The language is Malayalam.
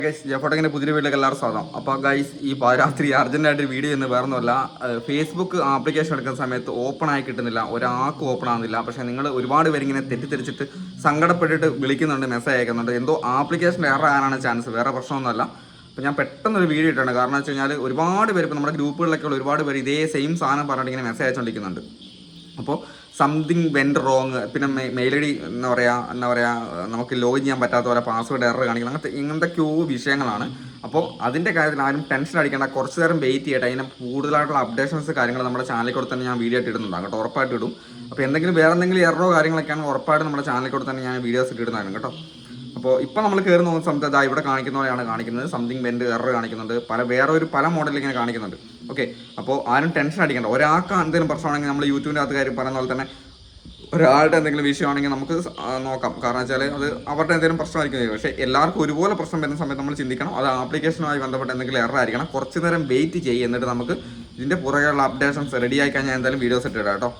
ജഫോട്ടങ്ങിന്റെ പുതിയ വീട്ടിലേക്ക് എല്ലാവരും സ്വാഗതം. അപ്പോൾ ഗൈസ്, ഈ രാത്രി അർജന്റായിട്ട് വീഡിയോ എന്ന് വേറൊന്നുമല്ല. ഫേസ്ബുക്ക് ആപ്ലിക്കേഷൻ എടുക്കുന്ന സമയത്ത് ഓപ്പൺ ആയി കിട്ടുന്നില്ല, ഒരാൾക്കും ഓപ്പൺ ആകുന്നില്ല. പക്ഷേ നിങ്ങൾ ഒരുപാട് പേര് ഇങ്ങനെ തെറ്റിദ്ധരിച്ചിട്ട് സങ്കടപ്പെട്ടിട്ട് വിളിക്കുന്നുണ്ട്, മെസ്സേജ് അയക്കുന്നുണ്ട്. എന്തോ ആപ്ലിക്കേഷൻ എറർ ആകാനാണ് ചാൻസ്, വേറെ പ്രശ്നമൊന്നുമല്ല. അപ്പോൾ ഞാൻ പെട്ടെന്നൊരു വീഡിയോ ഇട്ടാണ്. കാരണം വെച്ച് കഴിഞ്ഞാൽ ഒരുപാട് പേര് ഇപ്പോൾ നമ്മുടെ ഗ്രൂപ്പുകളിലൊക്കെ ഉള്ള ഒരുപാട് പേര് ഇതേ സെയിം സാധനം പറഞ്ഞിട്ട് ഇങ്ങനെ മെസ്സേജ് അയച്ചുകൊണ്ടിരിക്കുന്നുണ്ട്. അപ്പോൾ സംതിങ് വെൻറ്റ് റോങ്, പിന്നെ മെയിൽ ഐ ഡി എന്താ പറയുക നമുക്ക് ലോഗിൻ ചെയ്യാൻ പറ്റാത്ത പോലെ പാസ്വേഡ് എറർ കാണിക്കുന്നത്, ഇങ്ങനത്തെയൊക്കെയോ വിഷയങ്ങളാണ്. അപ്പോൾ അതിൻ്റെ കാര്യത്തിൽ ആരും ടെൻഷൻ അടിക്കേണ്ട, കുറച്ച് നേരം വെയിറ്റ് ചെയ്യട്ടെ. അതിന് കൂടുതലായിട്ടുള്ള അപ്ഡേഷൻസ് കാര്യങ്ങൾ നമ്മുടെ ചാനലിൽ കൂടെ തന്നെ ഞാൻ വീഡിയോ ആയിട്ട് ഇടുന്നുണ്ടാകും കേട്ടോ, ഉറപ്പായിട്ട് ഇടും. അപ്പോൾ വേറെ എന്തെങ്കിലും എററോ കാര്യങ്ങളൊക്കെയാണ് ഉറപ്പായിട്ട് നമ്മുടെ ചാനലിൽ കൂടെ തന്നെ ഞാൻ വീഡിയോസ് ഇടുന്നതാണ് കേട്ടോ. അപ്പോൾ ഇപ്പോൾ നമ്മൾ കയറി നോക്കുന്ന സമയത്ത് ഇവിടെ കാണിക്കുന്ന പോലെയാണ് കാണിക്കുന്നത്. സംതിങ് വെൻറ്റ് എറർ കാണിക്കുന്നുണ്ട്, പല മോഡലിൽ ഇങ്ങനെ കാണിക്കുന്നുണ്ട്. ഓക്കെ, അപ്പോൾ ആരും ടെൻഷൻ അടിക്കേണ്ട. ഒരാൾക്ക് എന്തെങ്കിലും പ്രശ്നമാണെങ്കിൽ നമ്മൾ യൂട്യൂബിൻ്റെ അകത്ത് കാര്യം പറയുന്ന പോലെ തന്നെ ഒരാളുടെ എന്തെങ്കിലും വിഷയമാണെങ്കിൽ നമുക്ക് നോക്കാം. കാരണം വെച്ചാൽ അത് അവരുടെ എന്തെങ്കിലും പ്രശ്നമായിരിക്കും. പക്ഷേ എല്ലാവർക്കും ഒരുപോലെ പ്രശ്നം വരുന്ന സമയത്ത് നമ്മൾ ചിന്തിക്കണം, അത് ആപ്ലിക്കേഷനുമായി ബന്ധപ്പെട്ട് എന്തെങ്കിലും എറർ ആയിരിക്കണം. കുറച്ച് നേരം വെയിറ്റ് ചെയ്യുക, എന്നിട്ട് നമുക്ക് ഇതിൻ്റെ പുറകെയുള്ള അപ്ഡേഷൻസ് റെഡി ആയി കഴിഞ്ഞാൽ എന്തായാലും വീഡിയോസ് ഇട്ടിടാം കേട്ടോ.